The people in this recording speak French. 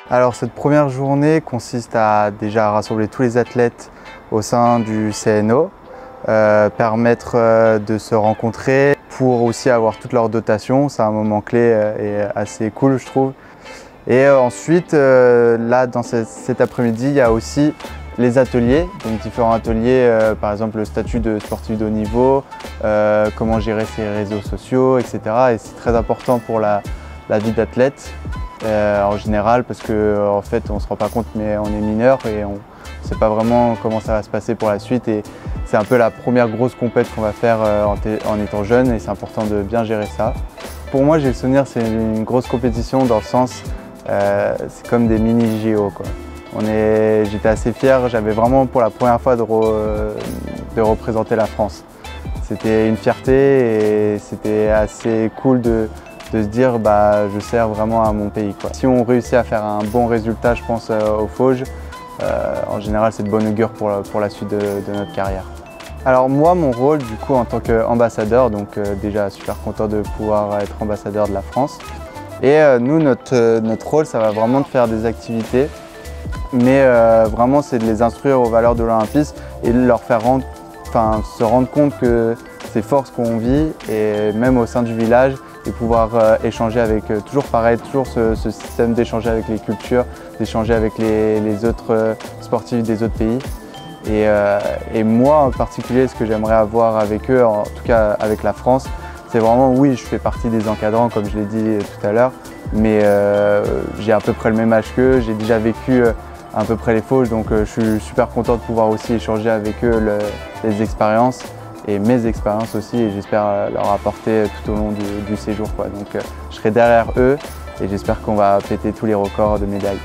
Alors cette première journée consiste à déjà rassembler tous les athlètes au sein du CNO, permettre de se rencontrer pour aussi avoir toute leur dotation. C'est un moment clé et assez cool je trouve. Et ensuite, là dans cet après-midi, il y a aussi les ateliers, donc différents ateliers, par exemple le statut de sportif de haut niveau, comment gérer ses réseaux sociaux, etc. Et c'est très important pour la vie d'athlète en général parce qu'en fait on ne se rend pas compte mais on est mineur et on ne sait pas vraiment comment ça va se passer pour la suite. Et c'est un peu la première grosse compète qu'on va faire en étant jeune et c'est important de bien gérer ça. Pour moi, j'ai le souvenir c'est une grosse compétition dans le sens, c'est comme des mini JO quoi. J'étais assez fier, j'avais vraiment pour la première fois de représenter la France. C'était une fierté et c'était assez cool de se dire je sers vraiment à mon pays, quoi. Si on réussit à faire un bon résultat, je pense, au Fauges, en général c'est de bon augure pour la suite de notre carrière. Alors moi, mon rôle du coup en tant qu'ambassadeur, donc déjà super content de pouvoir être ambassadeur de la France. Et nous, notre rôle, ça va vraiment de faire des activités. Mais vraiment, c'est de les instruire aux valeurs de l'olympisme et de leur faire se rendre compte que c'est fort ce qu'on vit et même au sein du village et pouvoir échanger avec, toujours pareil, toujours ce système d'échanger avec les cultures, d'échanger avec les autres sportifs des autres pays. Et moi en particulier, ce que j'aimerais avoir avec eux, en tout cas avec la France, c'est vraiment, oui, je fais partie des encadrants comme je l'ai dit tout à l'heure, mais j'ai à peu près le même âge qu'eux, j'ai déjà vécu à peu près les Fauges, donc je suis super content de pouvoir aussi échanger avec eux les expériences et mes expériences aussi, et j'espère leur apporter tout au long du séjour, quoi. Donc je serai derrière eux et j'espère qu'on va péter tous les records de médailles.